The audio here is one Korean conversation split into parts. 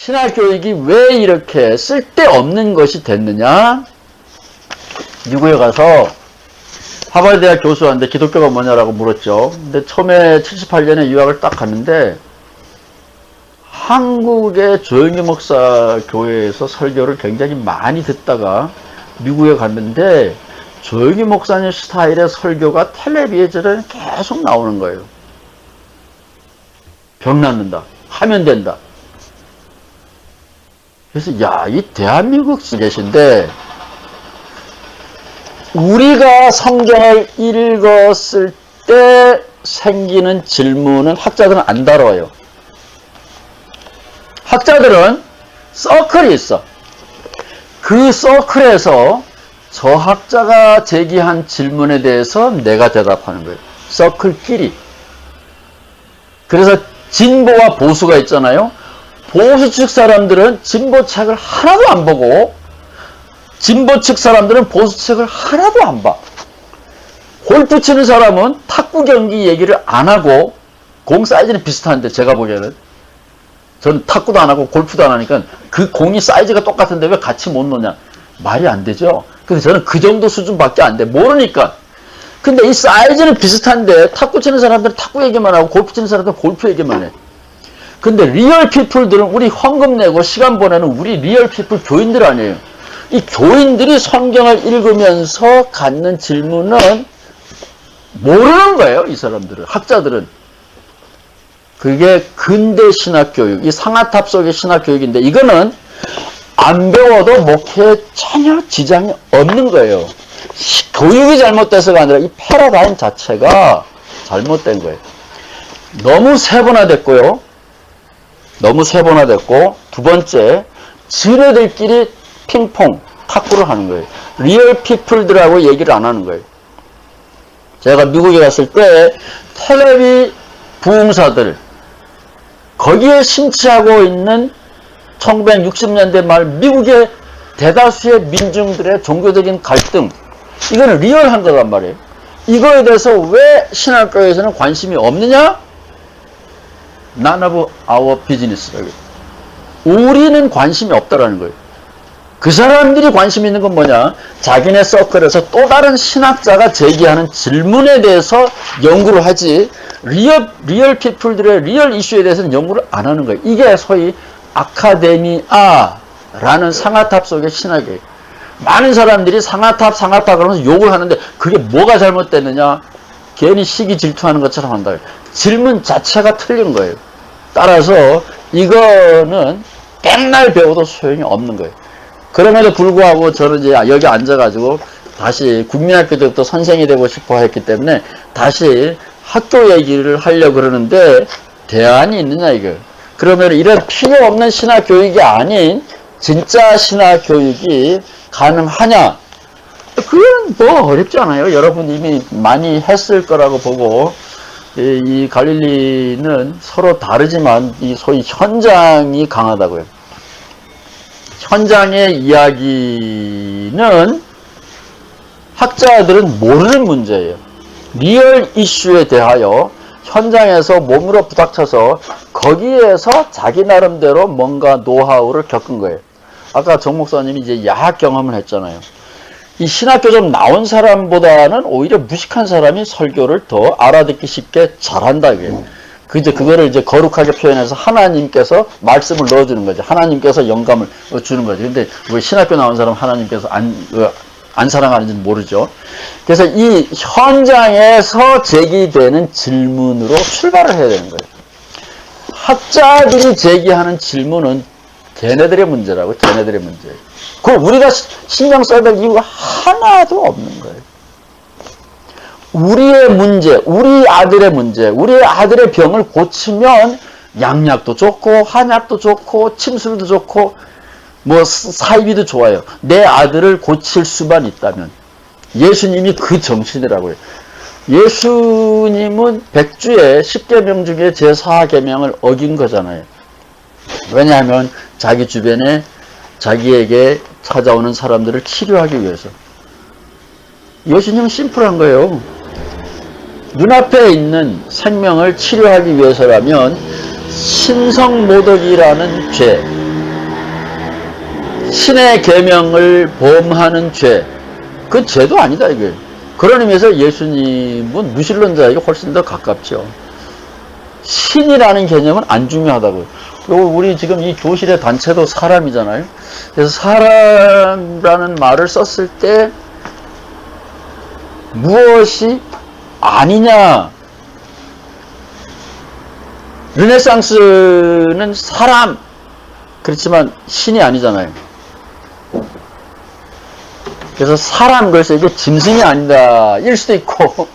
신학교육이 왜 이렇게 쓸데없는 것이 됐느냐? 미국에 가서 하버드 대학 교수한테 기독교가 뭐냐라고 물었죠. 근데 처음에 78년에 유학을 딱 갔는데 한국의 조영기 목사 교회에서 설교를 굉장히 많이 듣다가 미국에 갔는데 조영기 목사님 스타일의 설교가 텔레비전에 계속 나오는 거예요. 병 낫는다. 하면 된다. 그래서 야, 이 대한민국 계신데 우리가 성경을 읽었을 때 생기는 질문은 학자들은 안 다뤄요. 학자들은 서클이 있어. 그 서클에서 저 학자가 제기한 질문에 대해서 내가 대답하는 거예요. 서클끼리. 그래서 진보와 보수가 있잖아요. 보수 측 사람들은 진보 책을 하나도 안 보고 진보 측 사람들은 보수 책을 하나도 안 봐. 골프 치는 사람은 탁구 경기 얘기를 안 하고 공 사이즈는 비슷한데 제가 보기에는 저는 탁구도 안 하고 골프도 안 하니까 그 공이 사이즈가 똑같은데 왜 같이 못 노냐. 말이 안 되죠. 근데 저는 그 정도 수준밖에 안 돼. 모르니까. 근데 이 사이즈는 비슷한데 탁구 치는 사람들은 탁구 얘기만 하고 골프 치는 사람들은 골프 얘기만 해. 근데 리얼 피플들은 우리 헌금 내고 시간 보내는 우리 리얼 피플 교인들 아니에요. 이 교인들이 성경을 읽으면서 갖는 질문은 모르는 거예요. 이 사람들은. 학자들은. 그게 근대 신학교육, 이 상아탑 속의 신학교육인데 이거는 안 배워도 목회에 전혀 지장이 없는 거예요. 교육이 잘못돼서가 아니라 이 패러다임 자체가 잘못된 거예요. 너무 세분화됐고요. 너무 세분화됐고 두 번째, 지네들끼리 핑퐁, 탁구를 하는 거예요. 리얼 피플들하고 얘기를 안 하는 거예요. 제가 미국에 갔을 때 텔레비 부흥사들 거기에 심취하고 있는 1960년대 말 미국의 대다수의 민중들의 종교적인 갈등, 이거는 리얼한 거란 말이에요. 이거에 대해서 왜 신학교에서는 관심이 없느냐? None of our business. 우리는 관심이 없다라는 거예요. 그 사람들이 관심 있는 건 뭐냐? 자기네 서클에서 또 다른 신학자가 제기하는 질문에 대해서 연구를 하지 리얼 피플들의 리얼 이슈에 대해서는 연구를 안 하는 거예요. 이게 소위 아카데미아라는 상아탑 속의 신학이에요. 많은 사람들이 상아탑 그러면서 욕을 하는데 그게 뭐가 잘못됐느냐? 괜히 시기 질투하는 것처럼 한다. 질문 자체가 틀린 거예요. 따라서 이거는 맨날 배워도 소용이 없는 거예요. 그럼에도 불구하고 저는 이제 여기 앉아가지고 다시 국민학교 때부터 선생이 되고 싶어 했기 때문에 다시 학교 얘기를 하려고 그러는데 대안이 있느냐 이거. 그러면 이런 필요 없는 신학교육이 아닌 진짜 신학교육이 가능하냐? 그건 뭐 어렵지 않아요. 여러분 이미 많이 했을 거라고 보고 이 갈릴리는 서로 다르지만 이 소위 현장이 강하다고요. 현장의 이야기는 학자들은 모르는 문제예요. 리얼 이슈에 대하여 현장에서 몸으로 부닥쳐서 거기에서 자기 나름대로 뭔가 노하우를 겪은 거예요. 아까 정 목사님이 이제 야학 경험을 했잖아요. 이 신학교 좀 나온 사람보다는 오히려 무식한 사람이 설교를 더 알아듣기 쉽게 잘한다 이게. 그거를 이제 거룩하게 표현해서 하나님께서 말씀을 넣어주는 거죠. 하나님께서 영감을 주는 거죠. 근데 왜 신학교 나온 사람 하나님께서 안 사랑하는지는 모르죠. 그래서 이 현장에서 제기되는 질문으로 출발을 해야 되는 거예요. 학자들이 제기하는 질문은 걔네들의 문제라고, 걔네들의 문제예요. 그걸 우리가 신경 써야 될 이유가 하나도 없는 거예요. 우리의 문제, 우리 아들의 문제, 우리 아들의 병을 고치면 양약도 좋고 한약도 좋고 침술도 좋고 뭐 사이비도 좋아요. 내 아들을 고칠 수만 있다면. 예수님이 그 정신이라고요. 예수님은 100주의 10계명 중에 제4계명을 어긴 거잖아요. 왜냐하면 자기 주변에 자기에게 찾아오는 사람들을 치료하기 위해서. 예수님은 심플한 거예요. 눈앞에 있는 생명을 치료하기 위해서라면 신성모독이라는 죄, 신의 계명을 범하는 죄, 그 죄도 아니다 이게. 그런 의미에서 예수님은 무신론자에게 훨씬 더 가깝죠. 신이라는 개념은 안 중요하다고요. 그리고 우리 지금 이 교실의 단체도 사람이잖아요. 그래서 사람이라는 말을 썼을 때 무엇이 아니냐. 르네상스는 사람, 그렇지만 신이 아니잖아요. 그래서 사람, 그래서 이게 짐승이 아니다 일 수도 있고,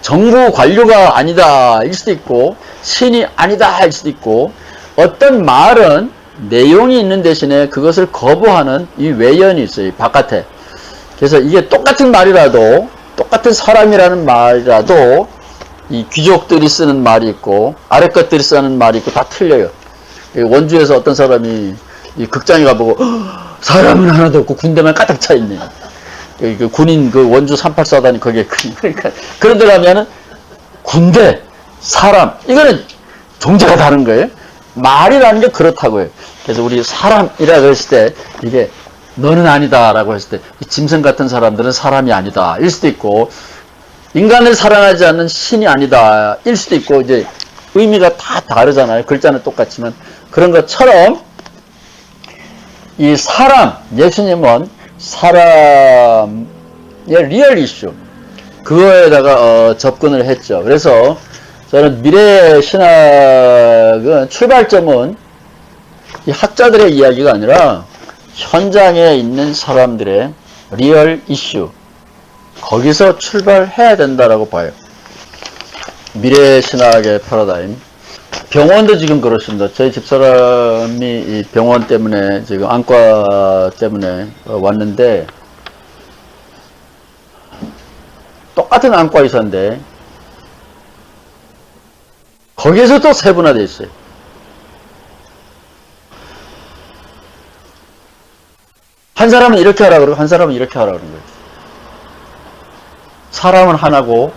정부 관료가 아니다 일 수도 있고, 신이 아니다 일 수도 있고, 어떤 말은 내용이 있는 대신에 그것을 거부하는 이 외연이 있어요, 바깥에. 그래서 이게 똑같은 말이라도, 똑같은 사람이라는 말이라도 이 귀족들이 쓰는 말이 있고 아래 것들이 쓰는 말이 있고 다 틀려요. 원주에서 어떤 사람이 이 극장에 가보고 사람은 하나도 없고 군대만 가득 차 있네. 그 군인 그 원주 384단이 거기에 그러니까 그런 데 가면은 군대, 사람 이거는 종자가 다른 거예요. 말이라는 게 그렇다고요. 그래서 우리 사람이라고 했을 때 이게 너는 아니다라고 했을 때 이 짐승 같은 사람들은 사람이 아니다 일 수도 있고, 인간을 사랑하지 않는 신이 아니다 일 수도 있고, 이제 의미가 다 다르잖아요. 글자는 똑같지만. 그런 것처럼 이 사람, 예수님은 사람의 리얼 이슈, 그거에다가 접근을 했죠. 그래서 저는 미래 신학은 출발점은 이 학자들의 이야기가 아니라 현장에 있는 사람들의 리얼 이슈, 거기서 출발해야 된다라고 봐요. 미래신학의 패러다임. 병원도 지금 그렇습니다. 저희 집사람이 이 병원 때문에, 지금 안과 때문에 왔는데, 똑같은 안과 의사인데, 거기에서 또 세분화되어 있어요. 한 사람은 이렇게 하라 그러고, 한 사람은 이렇게 하라 그러는 거예요. 사람은 하나고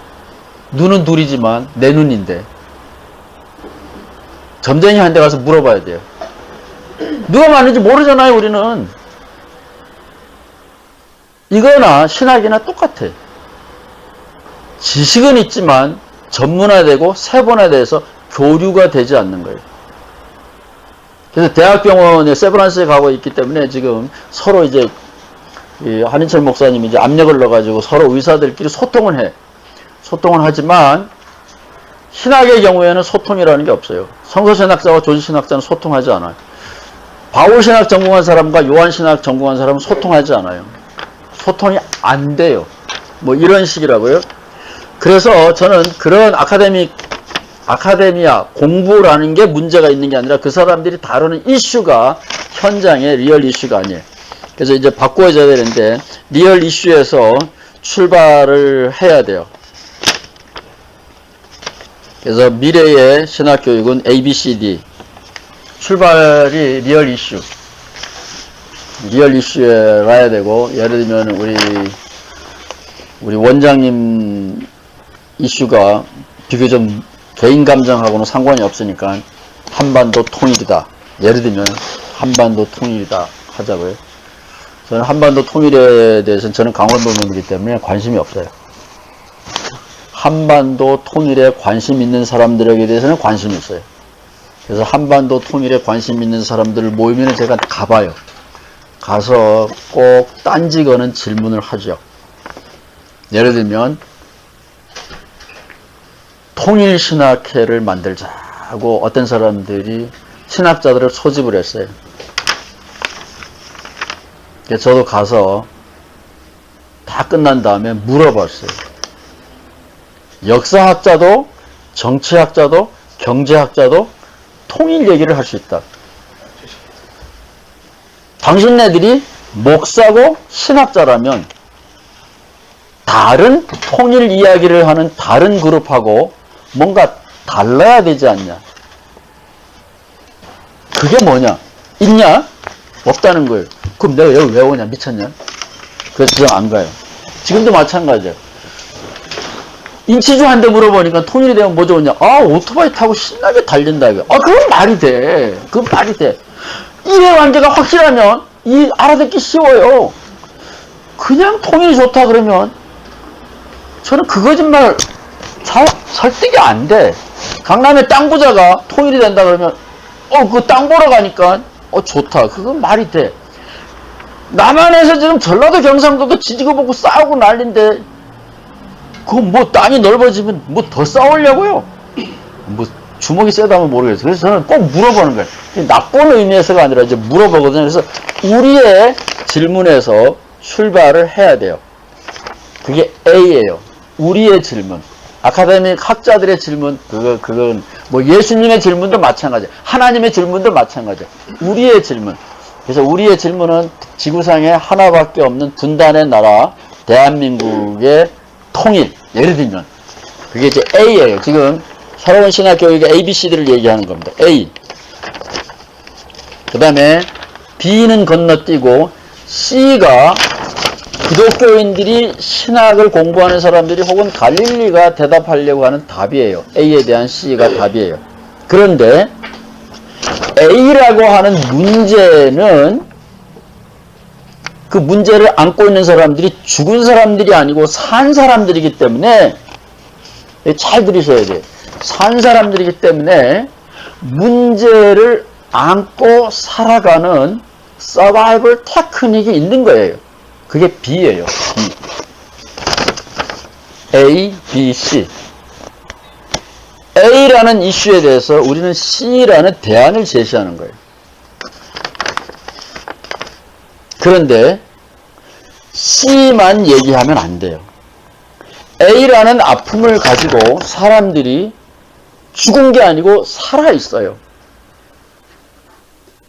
눈은 둘이지만 내 눈인데 점쟁이 한 대 가서 물어봐야 돼요. 누가 맞는지 모르잖아요. 우리는. 이거나 신학이나 똑같아. 지식은 있지만 전문화되고 세분화돼서 교류가 되지 않는 거예요. 그래서 대학병원에 세브란스에 가고 있기 때문에 지금 서로 이제 한인철 목사님이 이제 압력을 넣어가지고 서로 의사들끼리 소통을 해. 소통을 하지만 신학의 경우에는 소통이라는 게 없어요. 성서신학자와 조지신학자는 소통하지 않아요. 바울신학 전공한 사람과 요한신학 전공한 사람은 소통하지 않아요. 소통이 안 돼요. 뭐 이런 식이라고요. 그래서 저는 그런 아카데미아 공부라는 게 문제가 있는 게 아니라 그 사람들이 다루는 이슈가 현장의 리얼 이슈가 아니에요. 그래서 이제 바꿔줘야 되는데 리얼 이슈에서 출발을 해야 돼요. 그래서 미래의 신학교육은 ABCD. 출발이 리얼 이슈. 리얼 이슈에 가야 되고, 예를 들면 우리 원장님 이슈가 비교적 개인 감정하고는 상관이 없으니까 한반도 통일이다. 예를 들면 한반도 통일이다 하자고요. 저는 한반도 통일에 대해서는 저는 강원도민이기 때문에 관심이 없어요. 한반도 통일에 관심 있는 사람들에게 대해서는 관심이 있어요. 그래서 한반도 통일에 관심 있는 사람들을 모이면 제가 가봐요. 가서 꼭 딴지 거는 질문을 하죠. 예를 들면 통일신학회를 만들자고 어떤 사람들이 신학자들을 소집을 했어요. 그래서 저도 가서 다 끝난 다음에 물어봤어요. 역사학자도 정치학자도 경제학자도 통일 얘기를 할 수 있다. 당신네들이 목사고 신학자라면 다른 통일 이야기를 하는 다른 그룹하고 뭔가 달라야 되지 않냐. 그게 뭐냐? 있냐? 없다는 거예요. 그럼 내가 여기 왜 오냐? 미쳤냐? 그래서 지금 안 가요. 지금도 마찬가지예요. 인치주한테 물어보니까 통일이 되면 뭐 좋으냐? 아, 오토바이 타고 신나게 달린다. 그건 말이 돼. 그건 말이 돼. 일의 관계가 확실하면 알아듣기 쉬워요. 그냥 통일이 좋다 그러면 저는 그 거짓말 설득이 안 돼. 강남의 땅 부자가 통일이 된다 그러면 그 땅 보러 가니까 좋다. 그건 말이 돼. 남한에서 지금 전라도 경상도도 지지고 보고 싸우고 난린데 그거 뭐 땅이 넓어지면 뭐 더 싸우려고요? 뭐 주먹이 세다면 모르겠어요. 그래서 저는 꼭 물어보는 거예요. 나쁜 의미에서가 아니라 이제 물어보거든요. 그래서 우리의 질문에서 출발을 해야 돼요. 그게 A예요. 우리의 질문. 아카데믹 학자들의 질문, 그건 뭐 예수님의 질문도 마찬가지예요. 하나님의 질문도 마찬가지예요. 우리의 질문. 그래서 우리의 질문은 지구상에 하나밖에 없는 분단의 나라, 대한민국의 통일. 예를 들면 그게 이제 A예요. 지금 새로운 신학 교육의 ABCD를 얘기하는 겁니다. A. 그 다음에 B는 건너뛰고 C가 기독교인들이 신학을 공부하는 사람들이 혹은 갈릴리가 대답하려고 하는 답이에요. A에 대한 C가 답이에요. 그런데 A라고 하는 문제는 그 문제를 안고 있는 사람들이 죽은 사람들이 아니고 산 사람들이기 때문에 잘 들으셔야 돼요. 산 사람들이기 때문에 문제를 안고 살아가는 서바이벌 테크닉이 있는 거예요. 그게 B예요. B. A, B, C. A라는 이슈에 대해서 우리는 C라는 대안을 제시하는 거예요. 그런데 C만 얘기하면 안 돼요. A라는 아픔을 가지고 사람들이 죽은 게 아니고 살아있어요.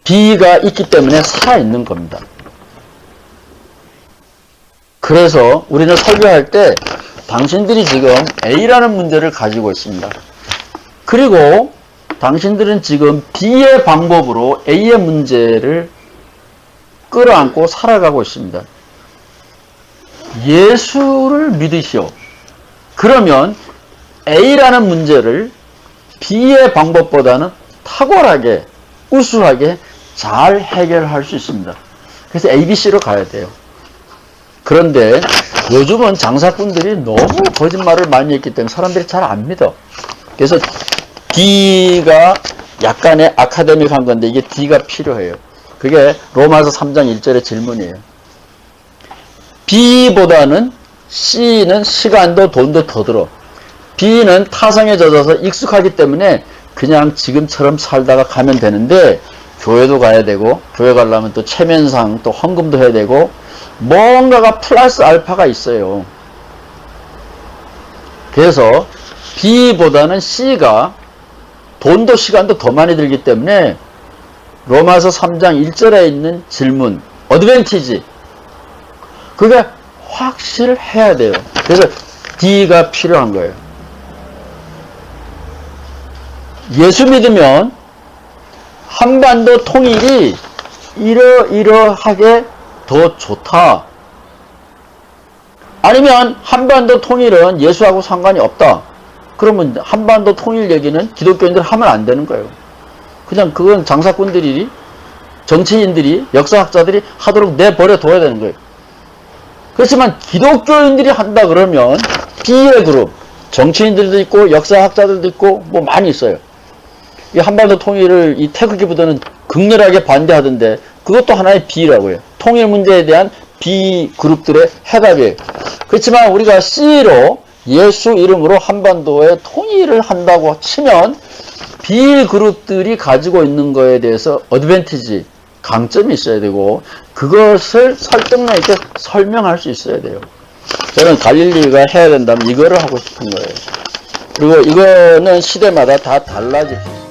B가 있기 때문에 살아있는 겁니다. 그래서 우리는 설교할 때 당신들이 지금 A라는 문제를 가지고 있습니다. 그리고 당신들은 지금 B의 방법으로 A의 문제를 끌어안고 살아가고 있습니다. 예수를 믿으시오. 그러면 A라는 문제를 B의 방법보다는 탁월하게, 우수하게 잘 해결할 수 있습니다. 그래서 ABC로 가야 돼요. 그런데 요즘은 장사꾼들이 너무 거짓말을 많이 했기 때문에 사람들이 잘 안 믿어. 그래서 D가 약간의 아카데믹한 건데 이게 D가 필요해요. 그게 로마서 3장 1절의 질문이에요. B보다는 C는 시간도 돈도 더 들어. B는 타성에 젖어서 익숙하기 때문에 그냥 지금처럼 살다가 가면 되는데 교회도 가야 되고 교회 가려면 또 체면상 또 헌금도 해야 되고 뭔가가 플러스 알파가 있어요. 그래서 B보다는 C가 돈도 시간도 더 많이 들기 때문에 로마서 3장 1절에 있는 질문, 어드밴티지, 그게 확실해야 돼요. 그래서 D가 필요한 거예요. 예수 믿으면 한반도 통일이 이러이러하게 더 좋다. 아니면 한반도 통일은 예수하고 상관이 없다. 그러면 한반도 통일 얘기는 기독교인들 하면 안 되는 거예요. 그냥 그건 장사꾼들이, 정치인들이, 역사학자들이 하도록 내버려 둬야 되는 거예요. 그렇지만 기독교인들이 한다 그러면 B의 그룹, 정치인들도 있고 역사학자들도 있고 뭐 많이 있어요. 이 한반도 통일을 이 태극기부대는 극렬하게 반대하던데 그것도 하나의 B라고 해요. 통일 문제에 대한 B 그룹들의 해답이에요. 그렇지만 우리가 C로 예수 이름으로 한반도에 통일을 한다고 치면 B 그룹들이 가지고 있는 거에 대해서 어드밴티지, 강점이 있어야 되고 그것을 설득력 있게 설명할 수 있어야 돼요. 저는 갈릴리가 해야 된다면 이거를 하고 싶은 거예요. 그리고 이거는 시대마다 다 달라질 수 있어요.